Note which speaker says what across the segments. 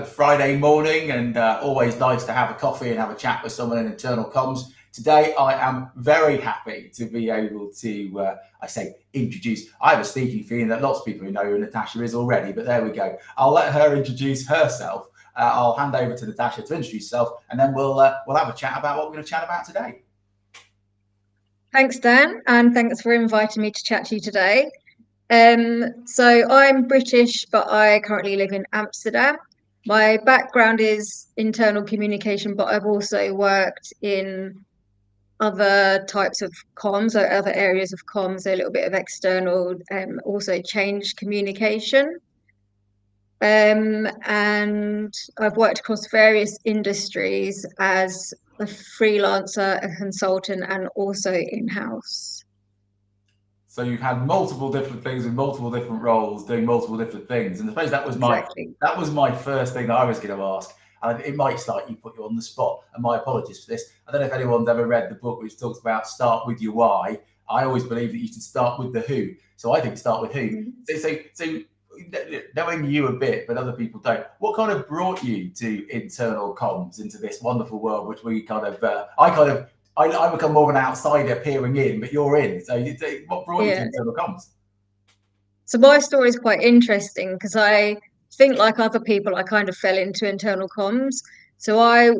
Speaker 1: Friday morning, and always nice to have a coffee and have a chat with someone in internal comms. Today, I am very happy to be able to, introduce. I have a sneaky feeling that lots of people who know who Natasha is already, but there we go. I'll let her introduce herself. I'll hand over to Natasha to introduce herself, and then we'll have a chat about what we're going to chat about today.
Speaker 2: Thanks, Dan, and thanks for inviting me to chat to you today. So I'm British, but I currently live in Amsterdam. My background is internal communication, but I've also worked in other types of comms, or other areas of comms, a little bit of external, also change communication. And I've worked across various industries as a freelancer, a consultant, and also in-house.
Speaker 1: So you've had multiple different things with multiple different roles, doing multiple different things. And I suppose that was my first thing that I was going to ask. And it might slightly put you on the spot, and my apologies for this. I don't know if anyone's ever read the book which talks about start with your why. I always believe that you should start with the who. So I think start with who. Mm-hmm. So knowing you a bit, but other people don't, what kind of brought you to internal comms, into this wonderful world, which we I become more of an outsider peering in, but you're in. So what brought you to internal comms?
Speaker 2: So my story is quite interesting because I think, like other people, I kind of fell into internal comms. So I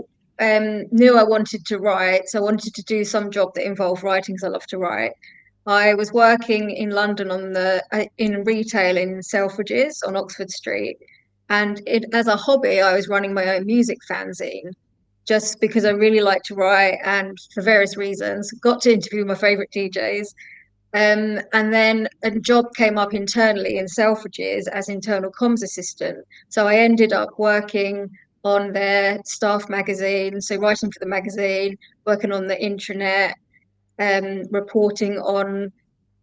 Speaker 2: knew I wanted to write. So I wanted to do some job that involved writing, because I love to write. I was working in London in retail in Selfridges on Oxford Street. And as a hobby, I was running my own music fanzine, just because I really like to write, and for various reasons, got to interview my favorite DJs. And then a job came up internally in Selfridges as internal comms assistant. So I ended up working on their staff magazine, so writing for the magazine, working on the intranet, reporting on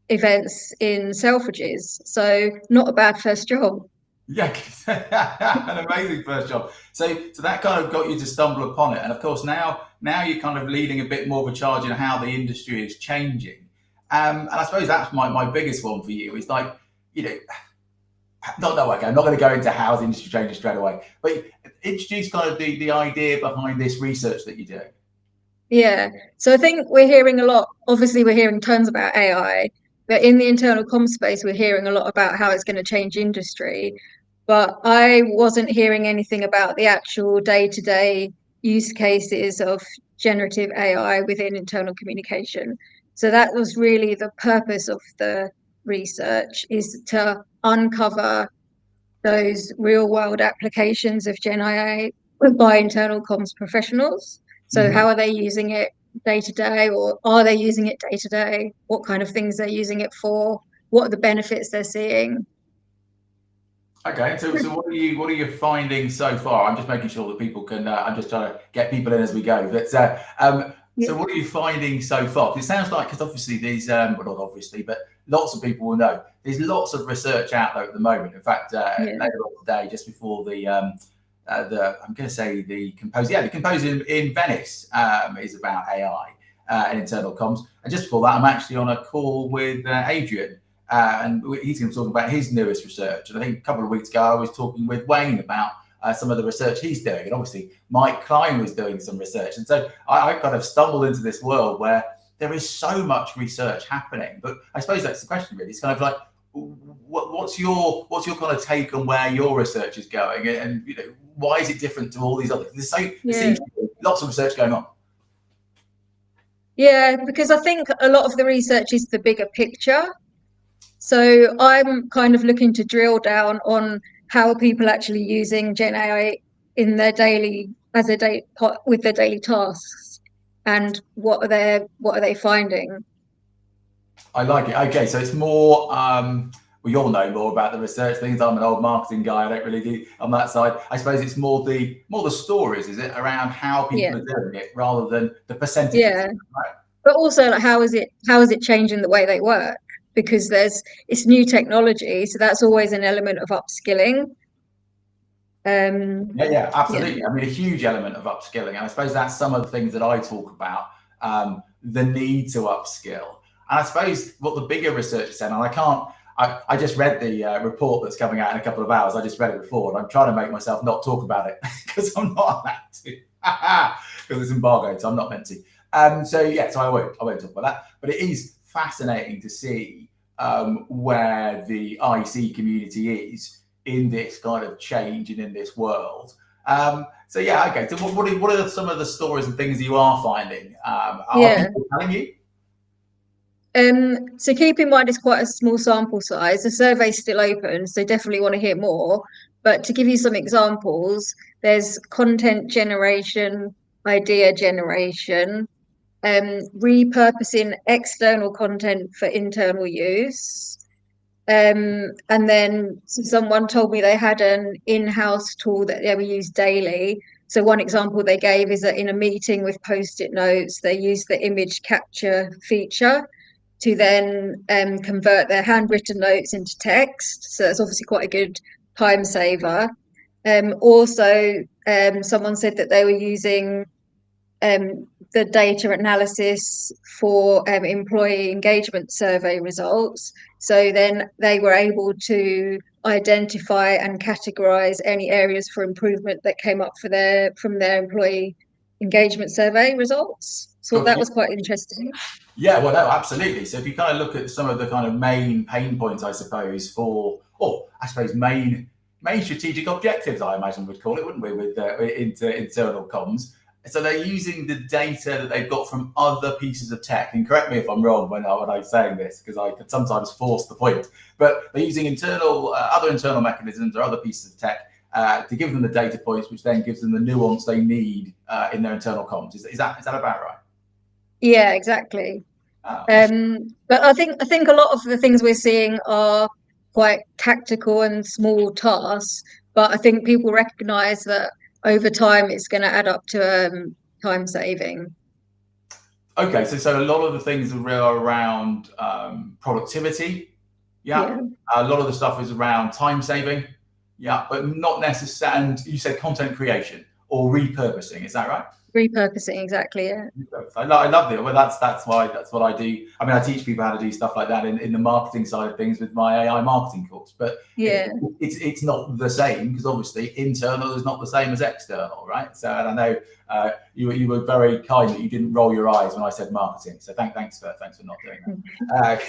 Speaker 2: events in Selfridges. So not a bad first job.
Speaker 1: Yeah, an amazing first job. So that kind of got you to stumble upon it, and of course now you're kind of leading a bit more of a charge in how the industry is changing. And I suppose that's my biggest one for you. Is like, okay, I'm not going to go into how the industry changes straight away, but introduce kind of the idea behind this research that you're doing.
Speaker 2: Yeah, so I think we're hearing a lot. Obviously, we're hearing tons about AI, but in the internal comm space, we're hearing a lot about how it's going to change industry. But I wasn't hearing anything about the actual day-to-day use cases of generative AI within internal communication. So that was really the purpose of the research, is to uncover those real-world applications of Gen AI by internal comms professionals. So how are they using it day to day, or are they using it day to day? What kind of things they're using it for? What are the benefits they're seeing?
Speaker 1: Okay, so what are you finding so far? I'm just making sure that people can. I'm just trying to get people in as we go. But so what are you finding so far? It sounds like, because obviously these, well, not obviously, but lots of people will know there's lots of research out there at the moment. In fact, later on today, just before I'm going to say the Composer in Venice is about AI and internal comms. And just before that, I'm actually on a call with Adrian. And he's going to talk about his newest research. And I think a couple of weeks ago, I was talking with Wayne about some of the research he's doing. And obviously, Mike Klein was doing some research. And so I kind of stumbled into this world where there is so much research happening. But I suppose that's the question, really. It's kind of like, what's your kind of take on where your research is going? And why is it different to all these others? There seems to be lots of research going on.
Speaker 2: Yeah, because I think a lot of the research is the bigger picture. So I'm kind of looking to drill down on how are people actually using Gen AI in their with their daily tasks, and what are they finding?
Speaker 1: I like it. Okay, so it's more. We all know more about the research things. I'm an old marketing guy. I don't really do on that side. I suppose it's more the stories, is it, around how people are doing it rather than the percentages.
Speaker 2: Yeah, right. But also, like, how is it changing the way they work? Because it's new technology, so that's always an element of upskilling.
Speaker 1: Yeah, absolutely. I mean, a huge element of upskilling, and I suppose that's some of the things that I talk about. The need to upskill, and I suppose what the bigger research said, and I I just read the report that's coming out in a couple of hours. I just read it before, and I'm trying to make myself not talk about it because I'm not allowed to, because it's embargoed, so I'm not meant to. So yeah, so I won't talk about that. But it is fascinating to see where the IC community is in this kind of change and in this world. So yeah, okay. So what are some of the stories and things you are finding? Are people telling you?
Speaker 2: So keep in mind it's quite a small sample size. The survey's still open, so definitely want to hear more. But to give you some examples, there's content generation, idea generation, repurposing external content for internal use. And then someone told me they had an in-house tool that they would use daily. So one example they gave is that in a meeting with post-it notes, they use the image capture feature to then convert their handwritten notes into text. So it's obviously quite a good time saver. Also, someone said that they were using the data analysis for employee engagement survey results. So then they were able to identify and categorize any areas for improvement that came up from their employee engagement survey results. So that was quite interesting.
Speaker 1: Yeah, well, no, absolutely. So if you kind of look at some of the kind of main pain points, I suppose, main strategic objectives, I imagine we'd call it, wouldn't we, with internal comms. So they're using the data that they've got from other pieces of tech. And correct me if I'm wrong when I'm saying this, because I could sometimes force the point. But they're using other internal mechanisms or other pieces of tech to give them the data points, which then gives them the nuance they need in their internal comms. Is that about right?
Speaker 2: Yeah, exactly. But I think a lot of the things we're seeing are quite tactical and small tasks, but I think people recognize that over time it's going to add up to time saving.
Speaker 1: Okay, so a lot of the things are around productivity. Yeah. A lot of the stuff is around time saving. Yeah, but not necessarily. And you said content creation or repurposing. Is that right?
Speaker 2: Repurposing, exactly. Yeah.
Speaker 1: I love it. Well, that's what I do. I mean, I teach people how to do stuff like that in the marketing side of things with my AI marketing course. But
Speaker 2: yeah,
Speaker 1: it's not the same, because obviously internal is not the same as external, right? So, and I know you were very kind that you didn't roll your eyes when I said marketing. So thanks for not doing that.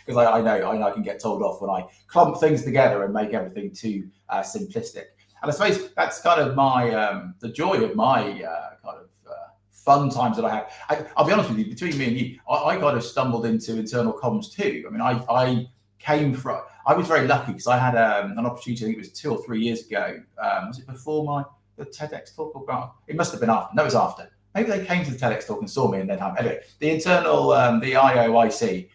Speaker 1: Because I know I can get told off when I clump things together and make everything too simplistic. And I suppose that's kind of my the joy of my kind of fun times that I have. I'll be honest with you, between me and you, I kind of stumbled into internal comms too. I mean, I was very lucky because I had an opportunity, I think it was 2 or 3 years ago. Was it before the TEDx talk? It must have been after. No, it was after. Maybe they came to the TEDx talk and saw me and then anyway, the internal, the IOIC,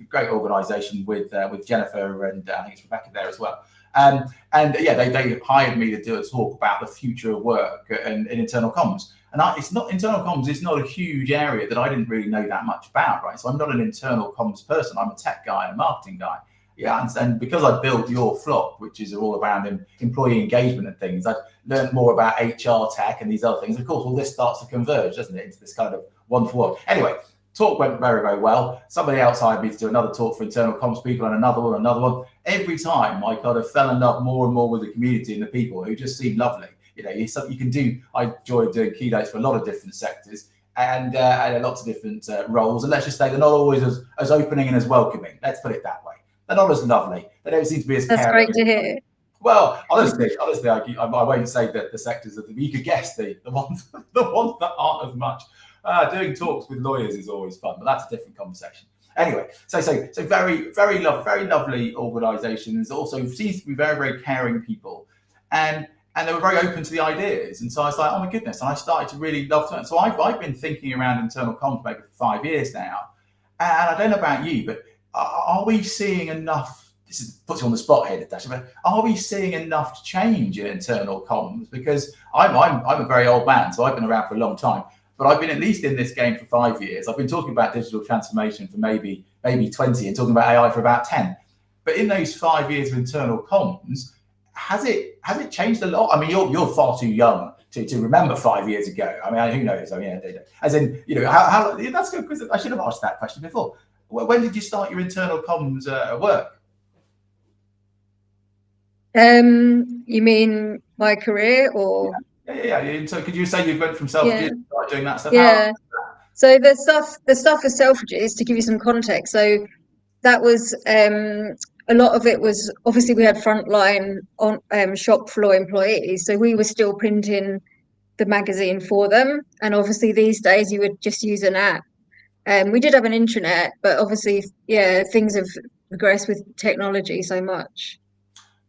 Speaker 1: great organisation with Jennifer and I think it's Rebecca there as well. And yeah, they hired me to do a talk about the future of work and internal comms. And internal comms is not a huge area that I didn't really know that much about, right? So I'm not an internal comms person. I'm a tech guy and a marketing guy. Yeah, and because I built Your Flop, which is all around employee engagement and things, I've learned more about HR tech and these other things. Of course, all this starts to converge, doesn't it, into this kind of wonderful world. Anyway, talk went very, very well. Somebody else hired me to do another talk for internal comms people and another one. Every time I kind of fell in love more and more with the community and the people who just seemed lovely. You know, you can do, I enjoy doing keynotes for a lot of different sectors and lots of different roles. And let's just say they're not always as opening and as welcoming. Let's put it that way. They're not as lovely. They don't seem to be as caring.
Speaker 2: That's great to hear.
Speaker 1: Well, honestly, I won't say that the sectors that you could guess the ones that aren't as much. Doing talks with lawyers is always fun, but that's a different conversation. Anyway, so very, very lovely organisations. Also seems to be very, very caring people, and they were very open to the ideas. And so I was like, oh my goodness, and I started to really love it. So I've been thinking around internal comms maybe for 5 years now, and I don't know about you, but are we seeing enough? This puts you on the spot here, Natasha, but are we seeing enough change in internal comms? Because I'm a very old man, so I've been around for a long time. But I've been at least in this game for 5 years. I've been talking about digital transformation for maybe 20 and talking about AI for about 10. But in those 5 years of internal comms, has it changed a lot? I mean, you're far too young to remember 5 years ago. I mean, who knows? I mean, as in, you know, how that's good, because I should have asked that question before. when did you start your internal comms work?
Speaker 2: You mean my career or?
Speaker 1: Yeah. So could you say you went from
Speaker 2: Yeah,
Speaker 1: Selfridges to start doing that stuff?
Speaker 2: yeah. So the stuff for Selfridges, to give you some context. So that was a lot of it was obviously we had frontline on shop floor employees, so we were still printing the magazine for them. And obviously these days you would just use an app. We did have an intranet, but obviously, yeah, things have progressed with technology so much.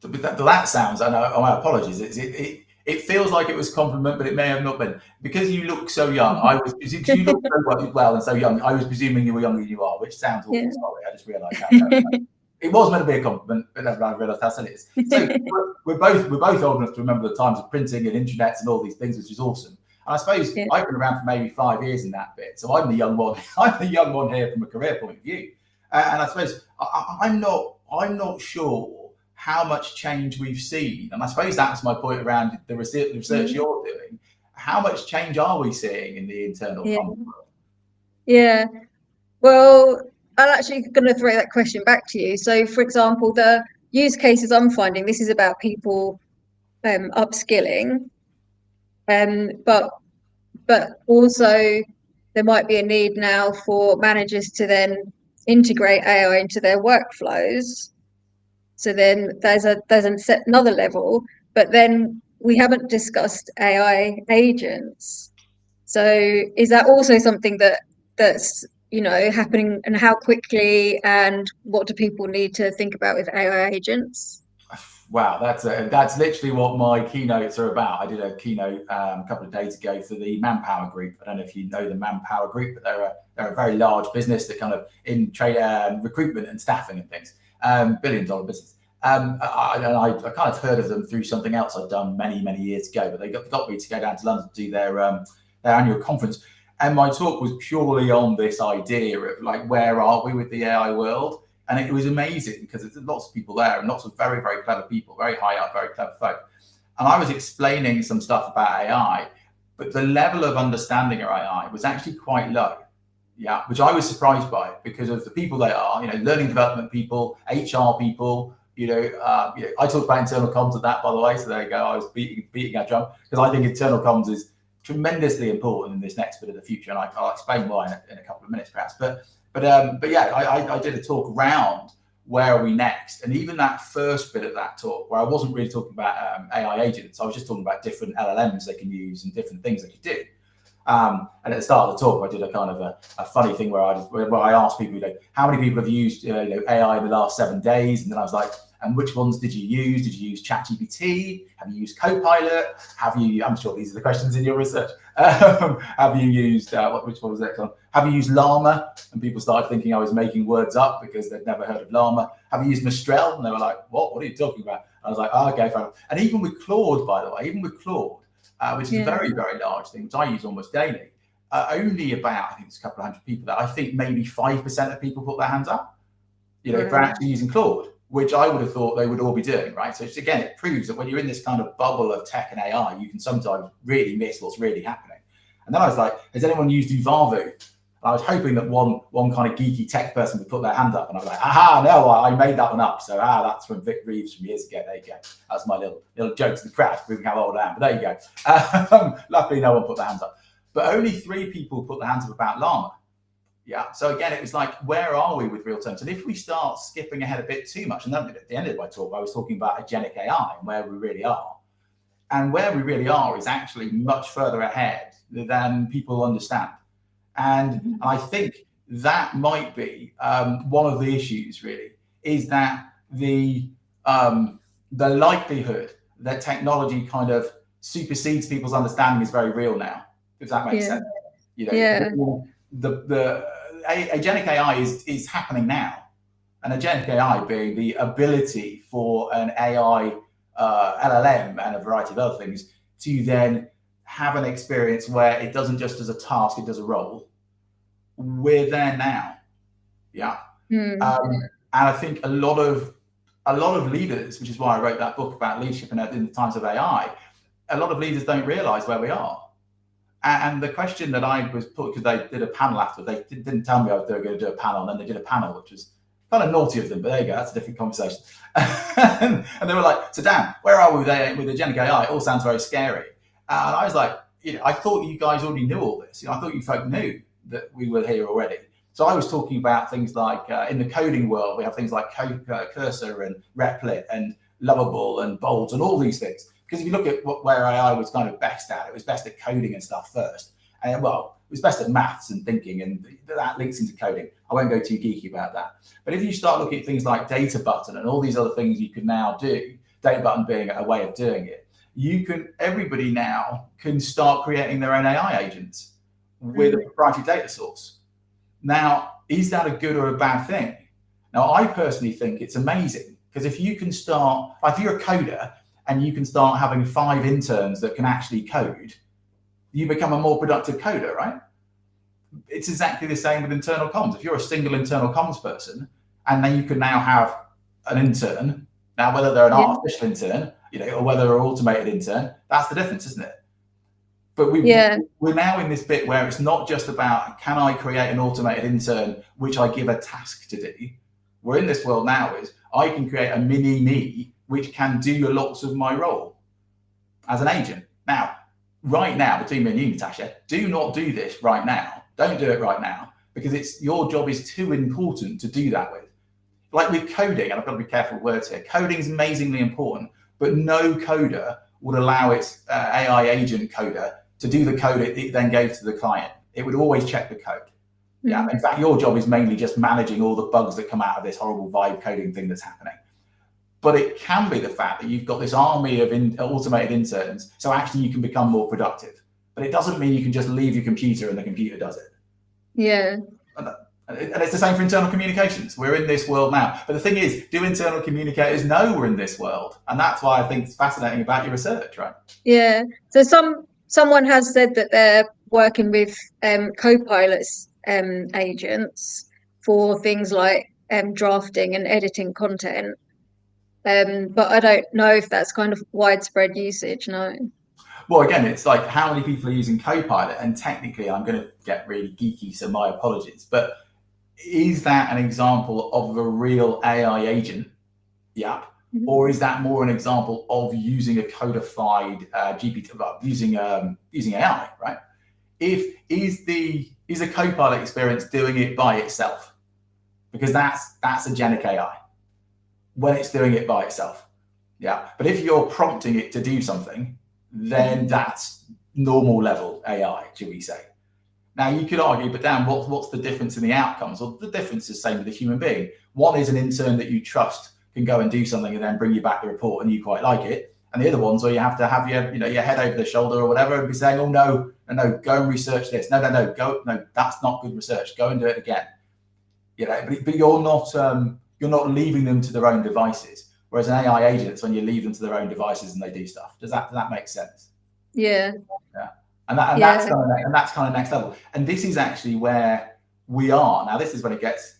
Speaker 1: That sounds, and my apologies, it feels like it was a compliment, but it may have not been. Because you look so young, because you look so well and so young, I was presuming you were younger than you are, which sounds awful.
Speaker 2: Yeah.
Speaker 1: Sorry, I just realised that. It was meant to be a compliment, but then I realised how silly it is. So we're both old enough to remember the times of printing and intranets and all these things, which is awesome. And I suppose
Speaker 2: Yeah.
Speaker 1: I've been around for maybe 5 years in that bit, so I'm the young one. I'm the young one here from a career point of view, and I suppose I'm not sure how much change we've seen. And I suppose that's my point around the research you're doing. How much change are we seeing in the internal
Speaker 2: Yeah.
Speaker 1: comms world?
Speaker 2: Yeah. Well, I'm actually going to throw that question back to you. So, for example, the use cases I'm finding, this is about people upskilling, but also there might be a need now for managers to then integrate AI into their workflows. So then another level, but then we haven't discussed AI agents. So is that also something that's happening, and how quickly, and what do people need to think about with AI agents?
Speaker 1: Wow, that's literally what my keynotes are about. I did a keynote a couple of days ago for the Manpower Group. I don't know if you know the Manpower Group, but they're a very large business that kind of in trade recruitment and staffing and things, $1 billion business. I kind of heard of them through something else I'd done many years ago, but they got me to go down to London to do their annual conference, and my talk was purely on this idea of like, where are we with the AI world? And it was amazing because there's lots of people there and lots of very clever people, very high up, very clever folk. And I was explaining some stuff about AI, but the level of understanding of AI was actually quite low. Yeah, which I was surprised by because of the people they are, learning development people, HR people. I talked about internal comms at that, by the way. So there you go. I was beating our drum because I think internal comms is tremendously important in this next bit of the future, and I'll explain why in a couple of minutes, perhaps. But yeah, I did a talk around where are we next, and even that first bit of that talk, where I wasn't really talking about AI agents, I was just talking about different LLMs they can use and different things they could do. And at the start of the talk, I did a kind of a funny thing where I asked people, how many people have used AI in the last 7 days, and then I was like, and which ones did you use? Did you use ChatGPT? Have you used Copilot? I'm sure these are the questions in your research. Have you used, which one was that one? Have you used Llama? And people started thinking I was making words up because they'd never heard of Llama. Have you used Mistral? And they were like, what are you talking about? And I was like, okay, fine. And even with Claude, by the way, which is a very large thing, which I use almost daily, only about, I think it's a couple of hundred people there. I think maybe 5% of people put their hands up, for actually using Claude, which I would have thought they would all be doing, right? So again, it proves that when you're in this kind of bubble of tech and AI, you can sometimes really miss what's really happening. And then I was like, has anyone used Uvavu? And I was hoping that one kind of geeky tech person would put their hand up, and I was like, aha, no, I made that one up. So that's from Vic Reeves from years ago. There you go. That's my little joke to the crowd, proving how old I am. But there you go. Luckily, no one put their hands up. But only 3 people put their hands up about Llama. Yeah. So again, it was like, where are we with real terms? And if we start skipping ahead a bit too much, and then at the end of my talk, I was talking about agentic AI and where we really are. And where we really are is actually much further ahead than people understand. And I think that might be one of the issues, really, is that the likelihood that technology kind of supersedes people's understanding is very real now, if that makes sense. The agentic AI is happening now, and agentic AI being the ability for an AI LLM and a variety of other things to then have an experience where it doesn't just as a task, it does a role. We're there now, yeah. And I think a lot of leaders, which is why I wrote that book about leadership in the times of AI, a lot of leaders don't realize where we are. And the question that I was put, because they did a panel after, they didn't tell me they were going to do a panel, and then they did a panel, which was kind of naughty of them, but there you go, that's a different conversation. And they were like, so Dan, where are we with agentic AI? It all sounds very scary. And I was like, I thought you guys already knew all this. I thought you folk knew that we were here already. So I was talking about things like in the coding world, we have things like Cursor and Replit and Lovable and Bolt and all these things. Because if you look at where AI was kind of best at, it was best at coding and stuff first. And well, it was best at maths and thinking, and that links into coding. I won't go too geeky about that. But if you start looking at things like Data Button and all these other things you can now do, Data Button being a way of doing it, everybody now can start creating their own AI agents with a proprietary data source. Now, is that a good or a bad thing? Now, I personally think it's amazing, because if you can start, if you're a coder and you can start having 5 interns that can actually code, you become a more productive coder, right? It's exactly the same with internal comms. If you're a single internal comms person, and then you can now have an intern, now whether they're an artificial intern, or whether they're an automated intern, that's the difference, isn't it? But we're now in this bit where it's not just about, can I create an automated intern which I give a task to do? We're in this world now is, I can create a mini me which can do lots of my role as an agent. Now, right now, between me and you, Natasha, do not do this right now. Don't do it right now, because your job is too important to do that with. Like with coding, and I've got to be careful with words here, coding is amazingly important, but no coder would allow its AI agent coder to do the code it then gave to the client. It would always check the code. Yeah. In fact, your job is mainly just managing all the bugs that come out of this horrible vibe coding thing that's happening. But it can be the fact that you've got this army of automated interns, so actually you can become more productive. But it doesn't mean you can just leave your computer and the computer does it.
Speaker 2: Yeah.
Speaker 1: And it's the same for internal communications. We're in this world now. But the thing is, do internal communicators know we're in this world? And that's why I think it's fascinating about your research, right?
Speaker 2: Yeah. So someone has said that they're working with co-pilots agents for things like drafting and editing content. But I don't know if that's kind of widespread usage, no.
Speaker 1: Well, again, it's like, how many people are using Copilot? And technically, I'm going to get really geeky, so my apologies. But is that an example of a real AI agent? Yeah. Or is that more an example of using a codified GPT, using AI, right? Is a Copilot experience doing it by itself? Because that's agentic AI when it's doing it by itself. Yeah. But if you're prompting it to do something, then that's normal level AI, should we say. Now, you could argue, but Dan, what's the difference in the outcomes? Well, the difference is the same with a human being. One is an intern that you trust can go and do something and then bring you back the report and you quite like it. And the other ones where you have to have your head over the shoulder or whatever and be saying, oh, no, go and research this. No, that's not good research. Go and do it again. But you're not leaving them to their own devices. Whereas an AI agent, it's when you leave them to their own devices and they do stuff. Does that make sense?
Speaker 2: Yeah.
Speaker 1: Yeah. That's kind of next level. And this is actually where we are. Now, this is when it gets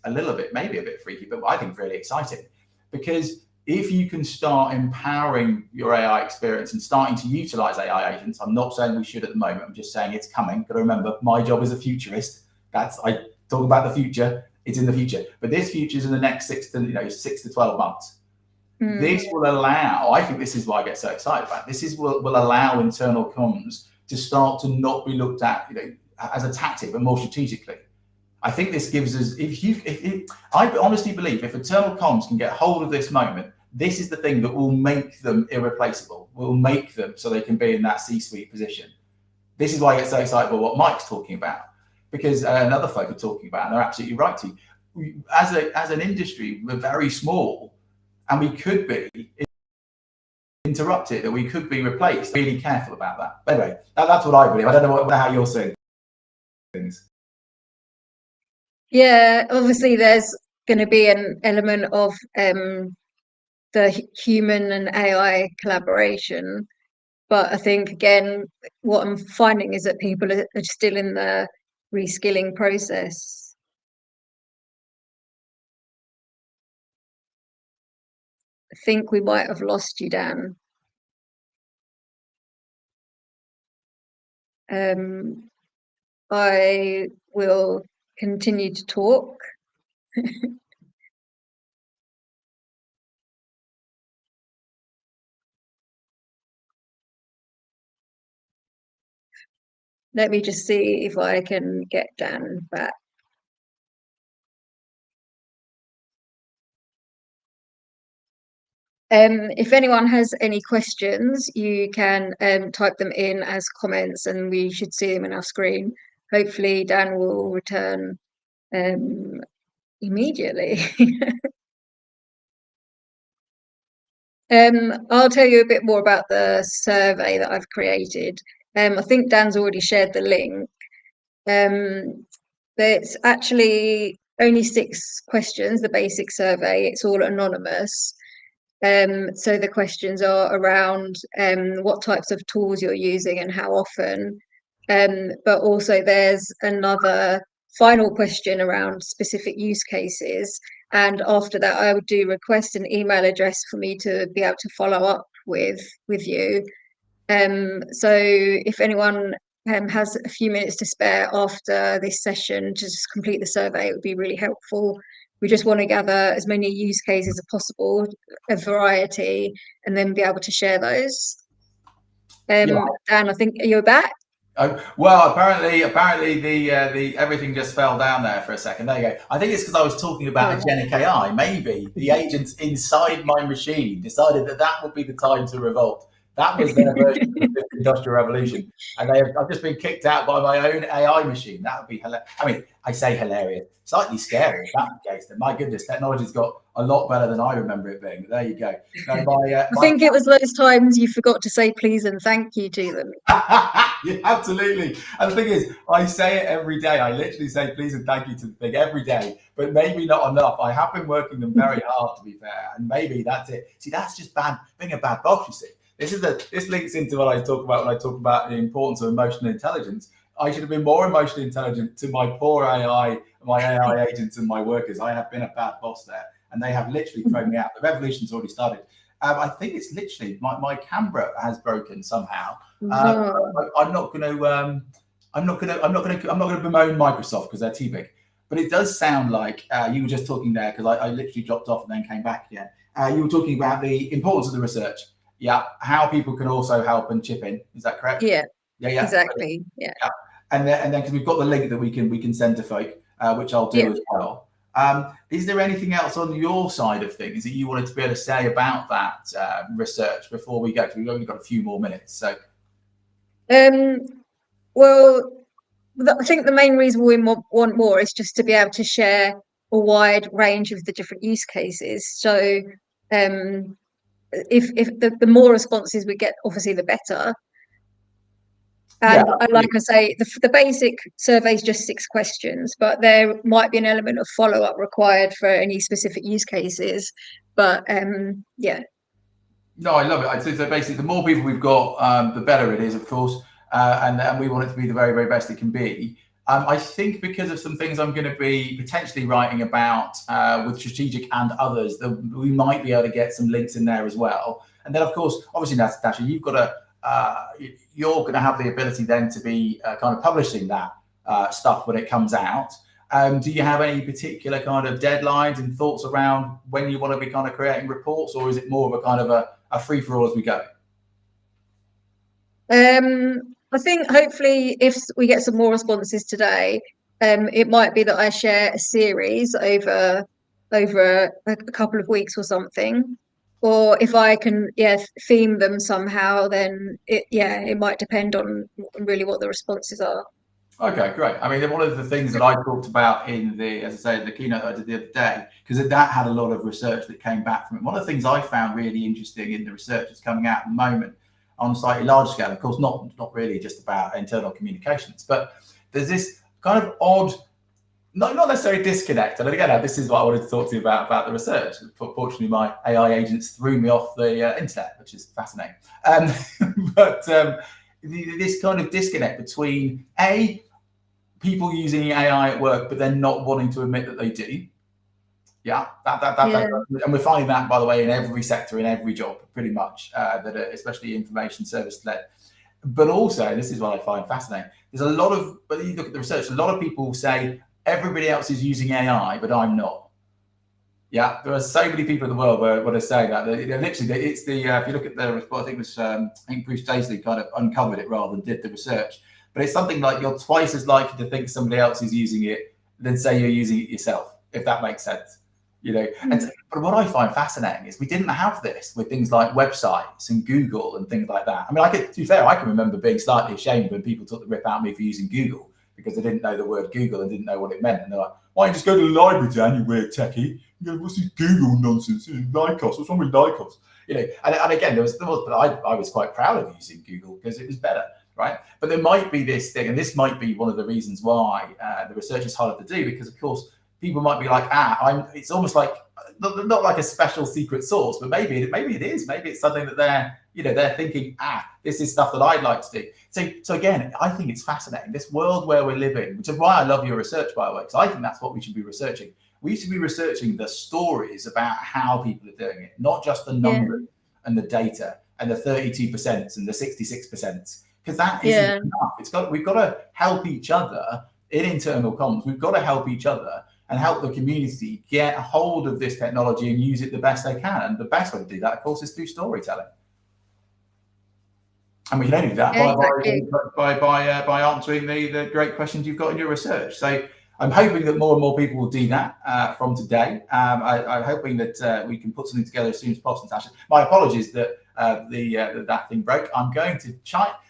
Speaker 1: maybe a bit freaky, but I think really exciting. Because if you can start empowering your AI experience and starting to utilize AI agents, I'm not saying we should at the moment, I'm just saying it's coming. Got to remember, my job is a futurist. I talk about the future, it's in the future. But this future is in the next 6 to 12 months. This will allow, I think this is why I get so excited about it. This will allow internal comms to start to not be looked at as a tactic, but more strategically. I think this gives us, I honestly believe if internal comms can get hold of this moment, this is the thing that will make them irreplaceable, will make them so they can be in that C-suite position. This is why I get so excited about what Mike's talking about, because another folk are talking about, and they're absolutely right to. As an industry, we're very small, and we could be interrupted, or we could be replaced. Really careful about that. But anyway, that's what I believe. I don't know how you're seeing things.
Speaker 2: Yeah, obviously there's going to be an element of the human and AI collaboration. But I think, again, what I'm finding is that people are still in the reskilling process. I think we might have lost you, Dan. I will continue to talk. Let me just see if I can get Dan back. If anyone has any questions, you can type them in as comments and we should see them in our screen. Hopefully Dan will return immediately. I'll tell you a bit more about the survey that I've created. I think Dan's already shared the link. It's actually only 6 questions, the basic survey. It's all anonymous. So the questions are around what types of tools you're using and how often. But also there's another final question around specific use cases. And after that, I would do request an email address for me to be able to follow up with you. So if anyone has a few minutes to spare after this session to just complete the survey, it would be really helpful. We just want to gather as many use cases as possible, a variety, and then be able to share those. Dan, I think you're back.
Speaker 1: Well, apparently the everything just fell down there for a second. There you go. I think it's because I was talking about agentic AI. Maybe the agents inside my machine decided that would be the time to revolt. That was their version of the Industrial Revolution, and I've just been kicked out by my own AI machine. That would be hilarious. I mean, I say hilarious, slightly scary if that's the case. Then my goodness, technology's got a lot better than I remember it being. But there you go. No,
Speaker 2: I think it was those times you forgot to say please and thank you to them.
Speaker 1: Yeah, absolutely. And the thing is, I say it every day. I literally say please and thank you to the thing every day, but maybe not enough. I have been working them very hard, to be fair, and maybe that's it. See, that's just being a bad boss. You see, this links into what I talk about when I talk about the importance of emotional intelligence. I should have been more emotionally intelligent to my poor AI, my AI agents, and my workers. I have been a bad boss there, and they have literally thrown me out. The revolution's already started. I think it's literally my camera has broken somehow. I'm not going to bemoan Microsoft because they're too big, but it does sound like you were just talking there because I literally dropped off and then came back again. You were talking about the importance of the research. Yeah, how people can also help and chip in. Is that correct?
Speaker 2: Yeah.
Speaker 1: Yeah.
Speaker 2: Exactly. Yeah.
Speaker 1: And then because we've got the link that we can send to folk, which I'll do as well. Is there anything else on your side of things that you wanted to be able to say about that research before we go? Because we've only got a few more minutes. So,
Speaker 2: well, I think the main reason we want more is just to be able to share a wide range of the different use cases. So, if the more responses we get, obviously the better. And like I say, the basic survey is just 6 questions, but there might be an element of follow-up required for any specific use cases. But yeah.
Speaker 1: No, I love it. So basically, the more people we've got, the better it is, of course. And we want it to be the very, very best it can be. I think because of some things I'm going to be potentially writing about with Strategic and others, that we might be able to get some links in there as well. And then, of course, obviously, Natasha, you've got to you're going to have the ability then to be kind of publishing that stuff when it comes out. Do you have any particular kind of deadlines and thoughts around when you want to be kind of creating reports, or is it more of a kind of a free for all as we go?
Speaker 2: I think hopefully if we get some more responses today, it might be that I share a series over a couple of weeks or something. Or if I can, theme them somehow, then it might depend on really what the responses are.
Speaker 1: Okay, great. I mean, one of the things that I talked about in as I say, the keynote I did the other day, because that had a lot of research that came back from it. One of the things I found really interesting in the research that's coming out at the moment on a slightly large scale, of course, not really just about internal communications, but there's this kind of odd, not necessarily disconnect. And again, this is what I wanted to talk to you about the research. Fortunately, my AI agents threw me off the internet, which is fascinating. But this kind of disconnect between people using AI at work, but then not wanting to admit that they do. Yeah, and we're finding that, by the way, in every sector, in every job, pretty much, that especially information service led. but also, this is what I find fascinating. There's a lot of, but you look at the research, a lot of people say everybody else is using AI, but I'm not. Yeah, there are so many people in the world where are saying that. Literally, it's the if you look at the, I think it was I think Bruce Daisley kind of uncovered it rather than did the research. But it's something like you're twice as likely to think somebody else is using it than say you're using it yourself, if that makes sense. You know, but what I find fascinating is we didn't have this with things like websites and Google and things like that. I mean, to be fair, I can remember being slightly ashamed when people took the rip out of me for using Google because they didn't know the word Google and didn't know what it meant. And they're like, why don't you just go to the library, Dan, you weird techie? You know, what's this Google nonsense? Lycos, what's wrong with Lycos? You know, and again, there was, but I was quite proud of using Google because it was better, right? But there might be this thing, and this might be one of the reasons why the research is harder to do, because of course people might be like, it's almost like not like a special secret source, but maybe it is. Maybe it's something that they're thinking, this is stuff that I'd like to do. So again, I think it's fascinating, this world where we're living, which is why I love your research, by the way, because I think that's what we should be researching. We should be researching the stories about how people are doing it, not just the numbers and the data and the 32% and the 66%, because that isn't enough. We've got to help each other in internal comms. We've got to help each other and help the community get a hold of this technology and use it the best they can. And the best way to do that, of course, is through storytelling. And we can only do that by answering the great questions you've got in your research. So I'm hoping that more and more people will do that from today. I'm hoping that we can put something together as soon as possible, Natasha. My apologies that that thing broke. I'm going to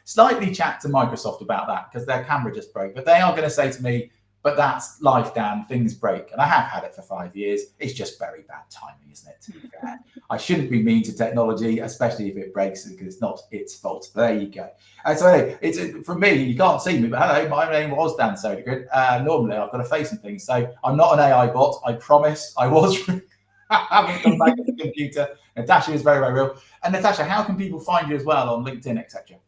Speaker 1: slightly chat to Microsoft about that because their camera just broke. But they are going to say to me, but that's life, Dan, things break. And I have had it for 5 years. It's just very bad timing, isn't it, to be fair? I shouldn't be mean to technology, especially if it breaks, because it's not its fault. There you go. So anyway, for me, you can't see me, but hello, my name was Dan Sodergren. Normally, I've got a face and things. So I'm not an AI bot, I promise. I haven't come back to the computer. Natasha is very, very real. And Natasha, how can people find you as well on LinkedIn, etc.?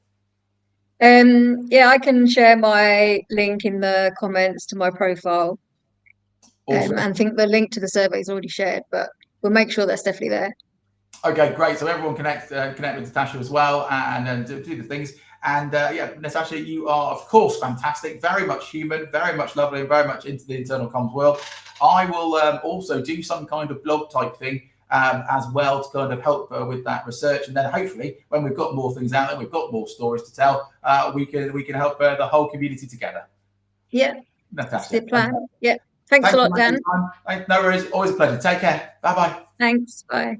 Speaker 2: I can share my link in the comments to my profile. Awesome. And I think the link to the survey is already shared, but we'll make sure that's definitely there.
Speaker 1: Okay, great. So everyone connect with Natasha as well, and then do the things. And Natasha, you are of course fantastic, very much human, very much lovely, and very much into the internal comms world. I will also do some kind of blog type thing as well to kind of help with that research, and then hopefully when we've got more things out there, we've got more stories to tell, we can help the whole community together.
Speaker 2: Yeah,
Speaker 1: Natasha,
Speaker 2: that's the plan. Yeah, thanks a lot, Dan.
Speaker 1: No worries, always a pleasure. Take care. Bye bye.
Speaker 2: Thanks. Bye.